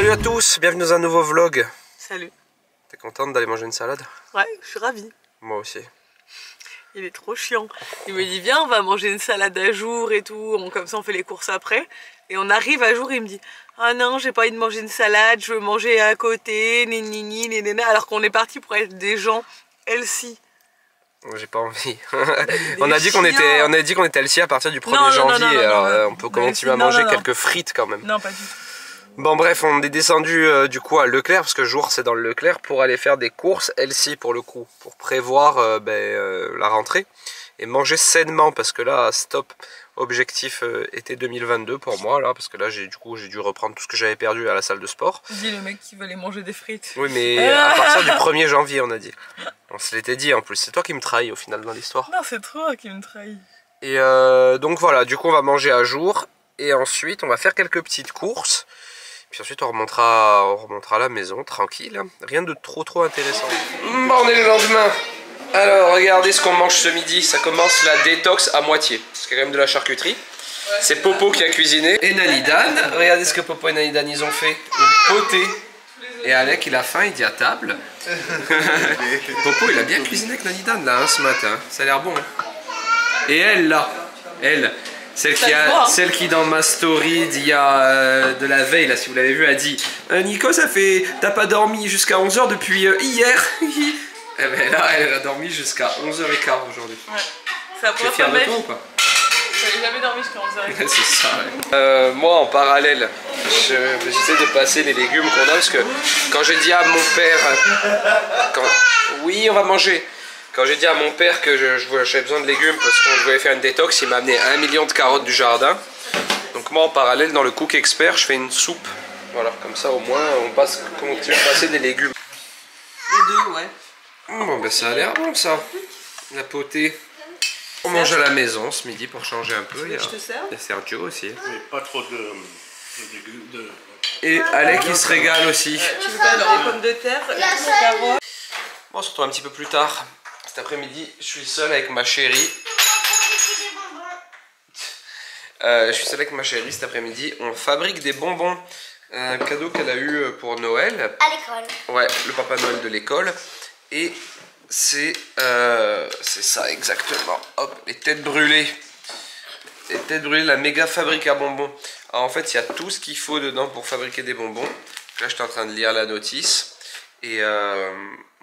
Salut à tous, bienvenue dans un nouveau vlog. Salut. T'es contente d'aller manger une salade? Ouais, je suis ravie. Moi aussi. Il est trop chiant. Il me dit viens, on va manger une salade à jour et tout, comme ça on fait les courses après. Et on arrive à jour, il me dit ah non, j'ai pas envie de manger une salade, je veux manger à côté, nini, nénéna, alors qu'on est parti pour être des gens healthy. J'ai pas envie. on a dit qu'on était healthy à partir du 1er janvier, alors on peut continuer à manger quelques frites quand même. Non, pas du tout. Bon bref, on est descendu du coup à Leclerc, parce que jour c'est dans le Leclerc, pour aller faire des courses healthy pour le coup, pour prévoir la rentrée et manger sainement, parce que là stop, objectif été 2022 pour moi là, parce que là j'ai dû reprendre tout ce que j'avais perdu à la salle de sport. Dis le mec qui veut aller manger des frites. Oui mais à partir du 1er janvier on a dit. On se l'était dit en plus, c'est toi qui me trahis au final dans l'histoire. Non, c'est toi qui me trahis. Et donc voilà, du coup on va manger à jour et ensuite on va faire quelques petites courses. Puis ensuite on remontera à la maison tranquille, rien de trop intéressant. Bon, on est le lendemain. Alors regardez ce qu'on mange ce midi, ça commence la détox à moitié. C'est quand même de la charcuterie. Ouais, c'est Popo qui a cuisiné. Et Nanidan, regardez ce que Popo et Nanidan ils ont fait. Une potée. Et Alec il a faim, il dit à table. Popo il a bien cuisiné avec Nanidan là ce matin, ça a l'air bon. Et elle là, celle qui dans ma story d'il y a de la veille, là si vous l'avez vu, a dit Nico, ça fait... T'as pas dormi jusqu'à 11 h depuis hier. Et ben là, elle a dormi jusqu'à 11 h 15 aujourd'hui. Ouais. T'es fier de toi ou pas? J'avais jamais dormi jusqu'à 11 h 15. C'est ça, ouais. Moi, en parallèle, j'essaie de passer les légumes qu'on a, parce que quand j'ai dit à mon père... Oui, on va manger. Quand j'ai dit à mon père que j'avais besoin de légumes parce qu'on voulait faire une détox, il m'a amené 1 million de carottes du jardin. Donc moi en parallèle dans le Cook Expert, je fais une soupe. Voilà, comme ça au moins on continue à passer des légumes. Les deux, ouais. Bon ben ça a l'air bon ça. La potée. On mange à la maison ce midi pour changer un peu. Il y a Sergio aussi. Mais pas trop de... Et Alec il se régale aussi. Tu veux pas les pommes de terre, les carottes. Bon, on se retrouve un petit peu plus tard. Cet après-midi, je suis seul avec ma chérie. Cet après-midi. On fabrique des bonbons. Un cadeau qu'elle a eu pour Noël. À l'école. Ouais, le Papa Noël de l'école. Et c'est ça exactement. Hop, les têtes brûlées. Les têtes brûlées, la méga fabrique à bonbons. Alors en fait, il y a tout ce qu'il faut dedans pour fabriquer des bonbons. Là, je suis en train de lire la notice. Et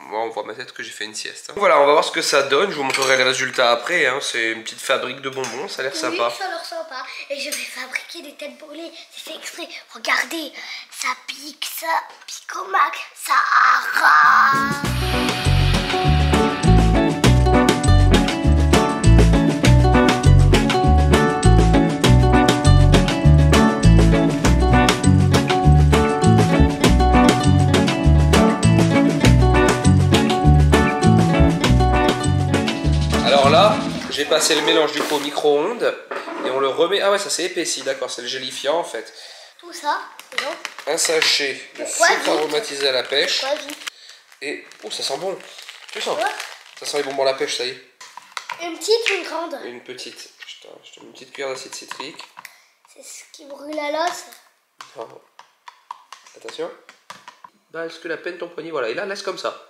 moi, on voit ma tête que j'ai fait une sieste. Voilà, on va voir ce que ça donne. Je vous montrerai les résultats après. C'est une petite fabrique de bonbons. Ça a l'air sympa. Oui, ça a l'air sympa. Et je vais fabriquer des têtes brûlées. C'est fait exprès. Regardez, ça pique au max. Ça arrache. Alors là, j'ai passé le mélange du coup au micro-ondes et on le remet. Ah ouais, ça s'est épaissi, d'accord, c'est le gélifiant en fait. Tout ça, non. Un sachet de sucre aromatisé à la pêche. Et oh, ça sent bon. Tu sens? Ça sent les bonbons à la pêche, ça y est. Une petite, une grande. Une petite. Je te mets une petite cuillère d'acide citrique. C'est ce qui brûle à l'os. Bravo. Attention. Bascule à peine ton poignet, voilà. Et là, laisse comme ça.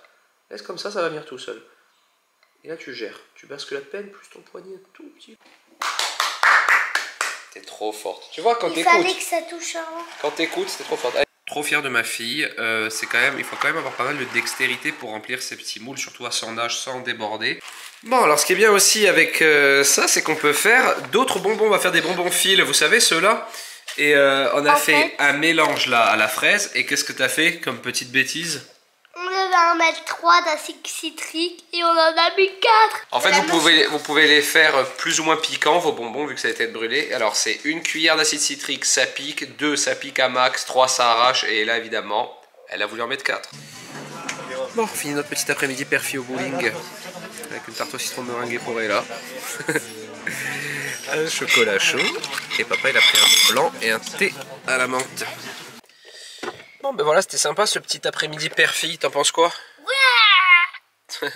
Laisse comme ça va venir tout seul. Et là tu gères, tu bascules à peine plus ton poignet tout petit. T'es trop forte. Tu vois quand t'écoutes. Il fallait que ça touche un... Quand t'écoutes, c'était trop forte. Trop fier de ma fille. Il faut quand même avoir pas mal de dextérité pour remplir ces petits moules, surtout à son âge, sans déborder. Bon, alors ce qui est bien aussi avec ça, c'est qu'on peut faire d'autres bonbons. On va faire des bonbons fils, vous savez ceux-là. Et on a fait un mélange là à la fraise. Et qu'est-ce que t'as fait comme petite bêtise? On devait en mettre 3 d'acide citrique et on en a mis 4. En fait, vous pouvez les faire plus ou moins piquants, vos bonbons, vu que ça a été brûlé. Alors, c'est une cuillère d'acide citrique, ça pique. 2, ça pique à max. 3, ça arrache. Et là, évidemment, elle a voulu en mettre 4. Bon, on finit notre petit après-midi perfi au bowling. Avec une tarte au citron meringuée pour Ella. Un chocolat chaud. Et papa, il a pris un blanc et un thé à la menthe. Bon ben voilà, c'était sympa ce petit après-midi perfi, t'en penses quoi? Ouais.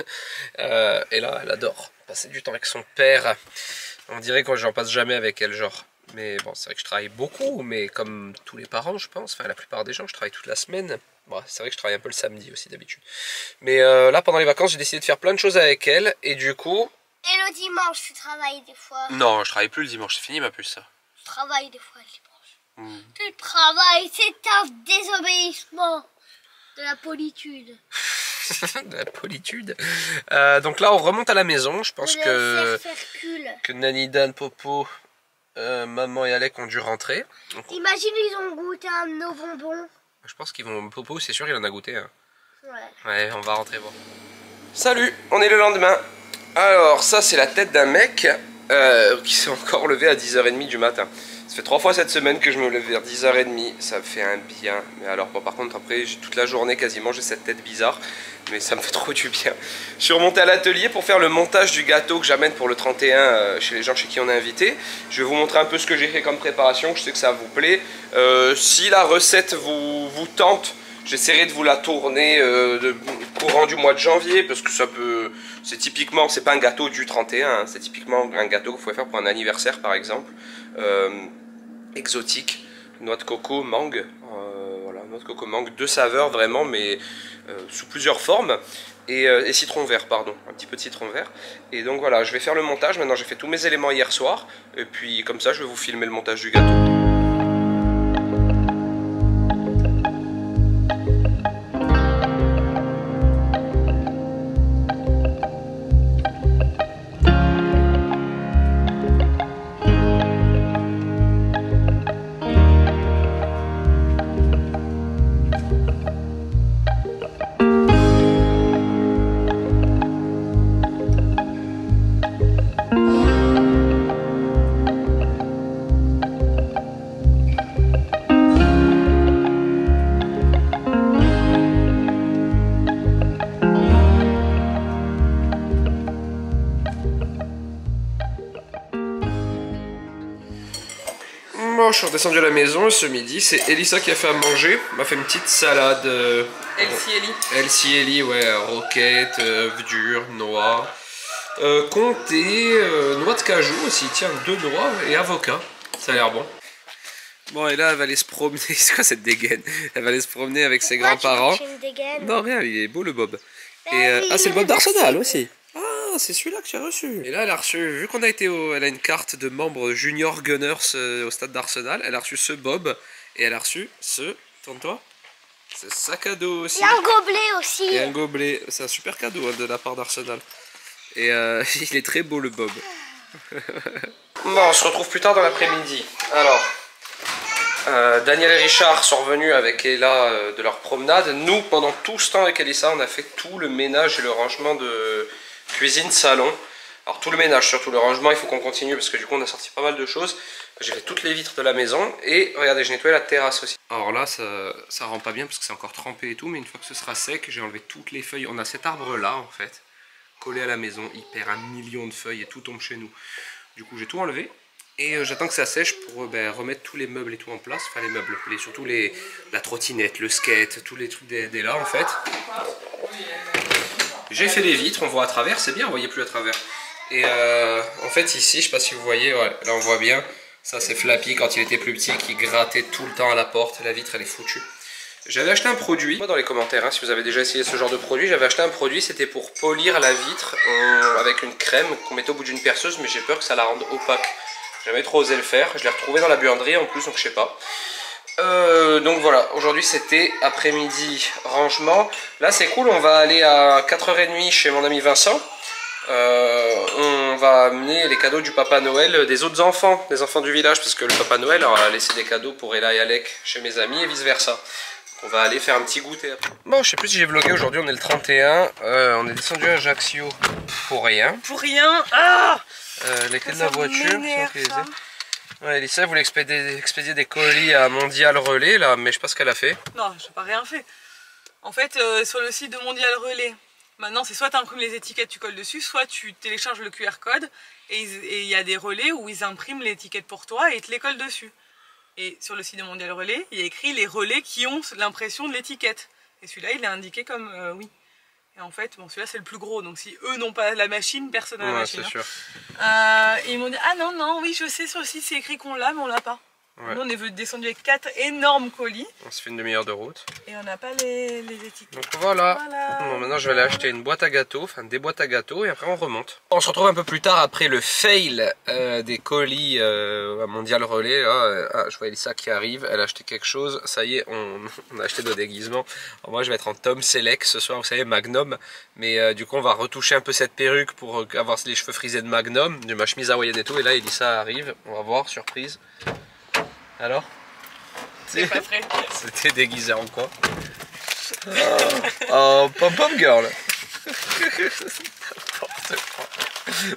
Et là, elle adore passer du temps avec son père. On dirait que j'en passe jamais avec elle, genre. Mais bon, c'est vrai que je travaille beaucoup, mais comme tous les parents, je pense, enfin la plupart des gens, je travaille toute la semaine. Bon, c'est vrai que je travaille un peu le samedi aussi d'habitude. Mais là, pendant les vacances, j'ai décidé de faire plein de choses avec elle, et du coup... Et le dimanche, tu travailles des fois. Non, je travaille plus le dimanche, c'est fini ma puce, ça. Tu travailles des fois le dimanche. Tu travailles, c'est un désobéissement de la politude. De la politude. Donc là, on remonte à la maison, je pense que Nani, Dan, Popo... maman et Alec ont dû rentrer. Donc... Imagine, ils ont goûté un de nos bonbons. Je pense qu'ils vont... Popo, c'est sûr, il en a goûté. Hein. Ouais. Ouais, on va rentrer voir. Salut, on est le lendemain. Alors, ça, c'est la tête d'un mec qui s'est encore levé à 10h30 du matin. Ça fait 3 fois cette semaine que je me lève vers 10h30. Ça me fait un bien. Mais alors, bon, par contre, après, toute la journée, quasiment, j'ai cette tête bizarre. Mais ça me fait trop du bien. Je suis remonté à l'atelier pour faire le montage du gâteau que j'amène pour le 31 chez les gens chez qui on est invité. Je vais vous montrer un peu ce que j'ai fait comme préparation. Je sais que ça vous plaît. Si la recette vous tente, j'essaierai de vous la tourner courant du mois de janvier. Parce que ça peut... C'est typiquement... C'est pas un gâteau du 31. Hein, c'est typiquement un gâteau que vous pouvez faire pour un anniversaire par exemple. Exotique. Noix de coco, mangue. Voilà, noix de coco, mangue. 2 saveurs vraiment, mais... sous plusieurs formes et citron vert, pardon, un petit peu de citron vert. Et donc voilà, je vais faire le montage. Maintenant j'ai fait tous mes éléments hier soir et puis comme ça je vais vous filmer le montage du gâteau. Bon, je suis redescendu à la maison et ce midi, c'est Elissa qui a fait à manger. Elle m'a fait une petite salade. Elsie, ouais, roquette, œufs durs, noix, comté, noix de cajou aussi, tiens, 2 noix et avocat. Ça a l'air bon. Bon, et là, elle va aller se promener. C'est quoi cette dégaine? Elle va aller se promener avec ses grands-parents. Non, rien, il est beau le bob. Et, ah, c'est le bob d'Arsenal aussi. Ah, c'est celui-là que tu as reçu. Et là, elle a reçu, vu qu'on a été elle a une carte de membre Junior Gunners au stade d'Arsenal, elle a reçu ce bob et elle a reçu ce, tourne-toi, ce sac à dos aussi. Et un gobelet aussi. Et un gobelet, c'est un super cadeau hein, de la part d'Arsenal. Et il est très beau le bob. Bon, on se retrouve plus tard dans l'après-midi. Alors, Daniel et Richard sont revenus avec Ella de leur promenade. Nous, pendant tout ce temps avec Elissa, on a fait tout le ménage et le rangement de cuisine, salon. Alors tout le ménage, surtout le rangement, il faut qu'on continue parce que du coup on a sorti pas mal de choses. J'ai fait toutes les vitres de la maison et regardez, j'ai nettoyé la terrasse aussi. Alors là, ça rend pas bien parce que c'est encore trempé et tout, mais une fois que ce sera sec, j'ai enlevé toutes les feuilles. On a cet arbre là en fait, collé à la maison, il perd 1 million de feuilles et tout tombe chez nous. Du coup j'ai tout enlevé. Et j'attends que ça sèche pour remettre tous les meubles et tout en place. Enfin les meubles, surtout la trottinette, le skate, tous les trucs des là en fait. J'ai fait les vitres, on voit à travers, c'est bien, on voyait plus à travers. Et en fait ici, je sais pas si vous voyez, ouais, là on voit bien. Ça c'est Flappy quand il était plus petit qui grattait tout le temps à la porte. La vitre elle est foutue. J'avais acheté un produit, moi dans les commentaires hein, si vous avez déjà essayé ce genre de produit. J'avais acheté un produit, c'était pour polir la vitre avec une crème qu'on mettait au bout d'une perceuse. Mais j'ai peur que ça la rende opaque. J'avais trop osé le faire, je l'ai retrouvé dans la buanderie en plus, donc je sais pas. Donc voilà, aujourd'hui c'était après-midi rangement. Là c'est cool, on va aller à 4h30 chez mon ami Vincent. On va amener les cadeaux du Papa Noël des autres enfants, des enfants du village, parce que le Papa Noël a laissé des cadeaux pour Ella et Alec chez mes amis et vice versa. On va aller faire un petit goûter après. Bon, je sais plus si j'ai vlogué aujourd'hui, on est le 31. On est descendu à Ajaccio pour rien. Pour rien. Ah, les clés de la voiture. Ouais, Elissa voulait expédier des colis à Mondial Relais, là, mais je sais pas ce qu'elle a fait. Non, j'ai pas rien fait. En fait, sur le site de Mondial Relais, maintenant c'est soit tu imprimes les étiquettes, tu colles dessus, soit tu télécharges le QR code et il y a des relais où ils impriment l'étiquette pour toi et ils te les collent dessus. Et sur le site de Mondial Relais, il y a écrit les relais qui ont l'impression de l'étiquette. Et celui-là, il est indiqué comme oui. Et en fait, bon, celui-là c'est le plus gros, donc si eux n'ont pas la machine, personne n'a la machine. C'est sûr. Et ils m'ont dit, ah non, non, oui, je sais, sur le site c'est écrit qu'on l'a, mais on l'a pas. Ouais. Nous on est descendu avec 4 énormes colis. On se fait une demi-heure de route. Et on n'a pas les étiquettes. Donc voilà. Voilà. Bon, maintenant je vais aller acheter une boîte à gâteaux, enfin des boîtes à gâteaux et après on remonte. On se retrouve un peu plus tard après le fail des colis à Mondial Relais. Là. Ah, je vois Elisa qui arrive, elle a acheté quelque chose. Ça y est, on a acheté nos déguisements. Alors moi je vais être en Tom Selleck ce soir, vous savez, Magnum. Mais du coup on va retoucher un peu cette perruque pour avoir les cheveux frisés de Magnum, de ma chemise hawaïenne et tout. Et là Elisa arrive, on va voir, surprise. Alors? C'est pas prêt. C'était déguisé en quoi? Oh, pom-pom girl.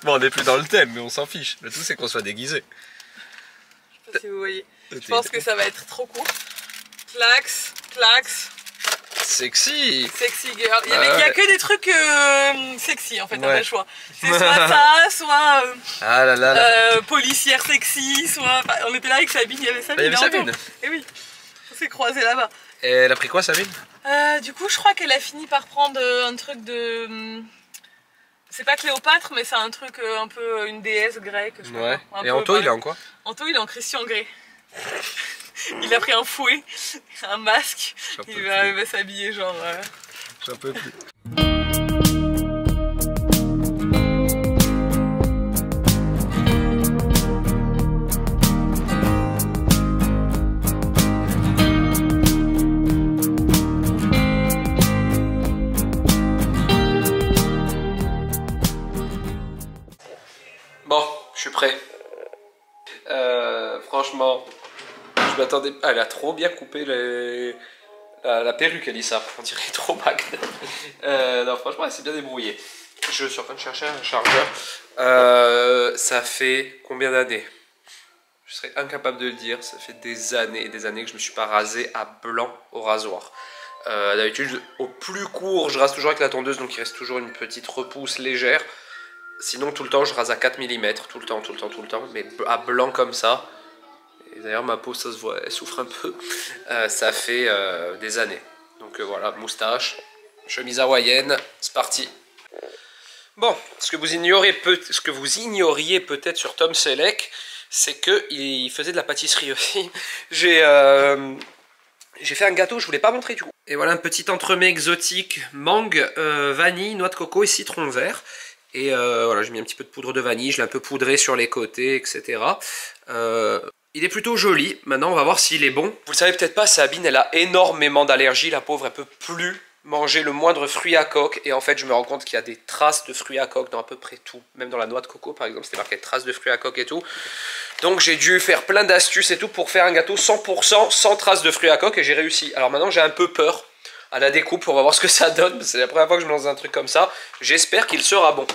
Bon, on n'est plus dans le thème, mais on s'en fiche. Le tout, c'est qu'on soit déguisé. Je sais pas si vous voyez. Je pense que ça va être trop court. Clax, clax. Sexy. Sexy girl. Il y a que des trucs sexy en fait, on a Ouais. le choix. C'est soit ça, soit Ah là là là. policière sexy, soit. Enfin, on était là avec Sabine, il y avait Sabine. Il y avait Anto. Sabine. Et oui, on s'est croisés là-bas. Et elle a pris quoi, Sabine? Du coup, je crois qu'elle a fini par prendre un truc de. C'est pas Cléopâtre, mais c'est un truc un peu une déesse grecque. Je crois. Ouais. Un Et peu Anto, il pareil. est en quoi? Anto, il est en Christian Grey. Il a pris un fouet, un masque. J'en peux Il va s'habiller genre. J'en peux plus. Bon, je suis prêt. Franchement, je m'attendais. Ah, elle a trop bien coupé la perruque, Elisa. On dirait trop Magnum. Non, franchement, elle s'est bien débrouillée. Je suis en train de chercher un chargeur. Ça fait combien d'années? Je serais incapable de le dire. Ça fait des années et des années que je me suis pas rasé à blanc au rasoir. D'habitude, au plus court, je rase toujours avec la tondeuse, donc il reste toujours une petite repousse légère. Sinon, tout le temps, je rase à 4 mm, tout le temps, mais à blanc comme ça. Et d'ailleurs, ma peau, ça se voit, elle souffre un peu. Ça fait des années. Donc voilà, moustache, chemise hawaïenne, c'est parti. Bon, ce que vous ignoriez peut-être sur Tom Selleck, c'est qu'il faisait de la pâtisserie aussi. J'ai fait un gâteau, je voulais pas montrer du coup. Et voilà un petit entremets exotique, mangue, vanille, noix de coco et citron vert. Et voilà, j'ai mis un petit peu de poudre de vanille, je l'ai un peu poudré sur les côtés, etc. Il est plutôt joli. Maintenant, on va voir s'il est bon. Vous le savez peut-être pas, Sabine, elle a énormément d'allergies. La pauvre, elle peut plus manger le moindre fruit à coque. Et en fait, je me rends compte qu'il y a des traces de fruits à coque dans à peu près tout. Même dans la noix de coco, par exemple, c'était marqué traces de fruits à coque et tout. Donc, j'ai dû faire plein d'astuces et tout pour faire un gâteau 100% sans traces de fruits à coque. Et j'ai réussi. Alors maintenant, j'ai un peu peur à la découpe. On va voir ce que ça donne. C'est la première fois que je me lance dans un truc comme ça. J'espère qu'il sera bon.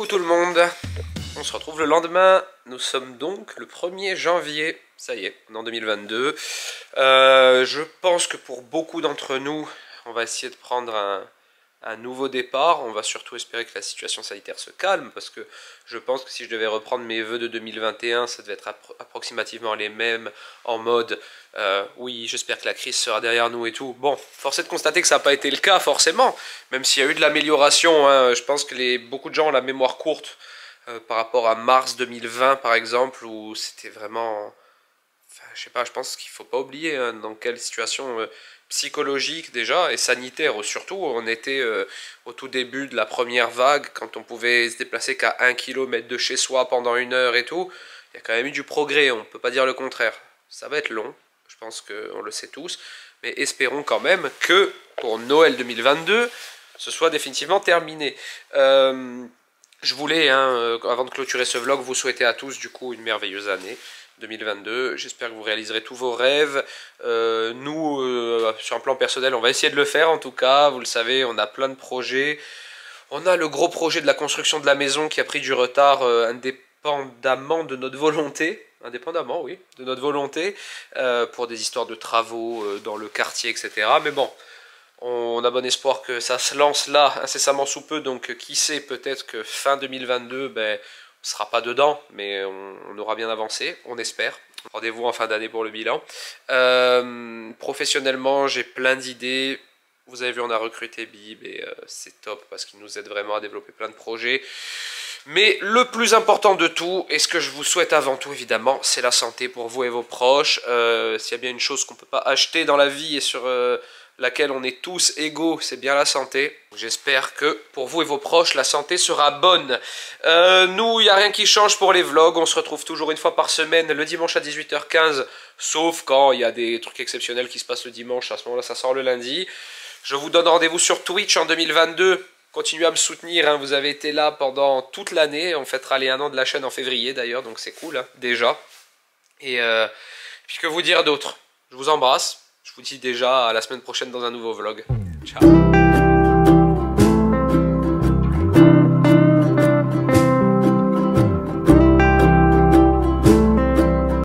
Tout le monde, on se retrouve le lendemain, nous sommes donc le 1er janvier, ça y est, on est en 2022. Je pense que pour beaucoup d'entre nous, on va essayer de prendre un nouveau départ. On va surtout espérer que la situation sanitaire se calme, parce que je pense que si je devais reprendre mes vœux de 2021, ça devait être approximativement les mêmes, en mode oui, j'espère que la crise sera derrière nous et tout. Bon, force est de constater que ça n'a pas été le cas forcément, même s'il y a eu de l'amélioration, hein. Je pense que beaucoup de gens ont la mémoire courte par rapport à mars 2020 par exemple, où c'était vraiment... Enfin, je sais pas, je pense qu'il faut pas oublier hein, dans quelle situation psychologique déjà et sanitaire surtout. On était au tout début de la première vague, quand on pouvait se déplacer qu'à 1 km de chez soi pendant 1 heure et tout. Il y a quand même eu du progrès, on peut pas dire le contraire. Ça va être long, je pense qu'on le sait tous, mais espérons quand même que pour Noël 2022, ce soit définitivement terminé. Je voulais, hein, avant de clôturer ce vlog, vous souhaiter à tous du coup une merveilleuse année 2022. J'espère que vous réaliserez tous vos rêves. Nous, sur un plan personnel, on va essayer de le faire en tout cas. Vous le savez, on a plein de projets. On a le gros projet de la construction de la maison qui a pris du retard indépendamment de notre volonté. Indépendamment, oui, de notre volonté. Pour des histoires de travaux dans le quartier, etc. Mais bon... On a bon espoir que ça se lance là incessamment sous peu, donc qui sait, peut-être que fin 2022, ben, on ne sera pas dedans, mais on aura bien avancé, on espère. Rendez-vous en fin d'année pour le bilan. Professionnellement, j'ai plein d'idées. Vous avez vu, on a recruté Bib et c'est top parce qu'il nous aide vraiment à développer plein de projets. Mais le plus important de tout, et ce que je vous souhaite avant tout évidemment, c'est la santé pour vous et vos proches. S'il y a bien une chose qu'on ne peut pas acheter dans la vie et sur... laquelle on est tous égaux, c'est bien la santé. J'espère que pour vous et vos proches, la santé sera bonne. Nous, il n'y a rien qui change pour les vlogs. On se retrouve toujours une fois par semaine, le dimanche à 18h15. Sauf quand il y a des trucs exceptionnels qui se passent le dimanche. À ce moment-là, ça sort le lundi. Je vous donne rendez-vous sur Twitch en 2022. Continuez à me soutenir, hein. Vous avez été là pendant toute l'année. On fêtera les 1 an de la chaîne en février d'ailleurs, donc c'est cool, hein, déjà. Et puis que vous dire d'autre? Je vous embrasse. Je vous dis déjà à la semaine prochaine dans un nouveau vlog. Ciao.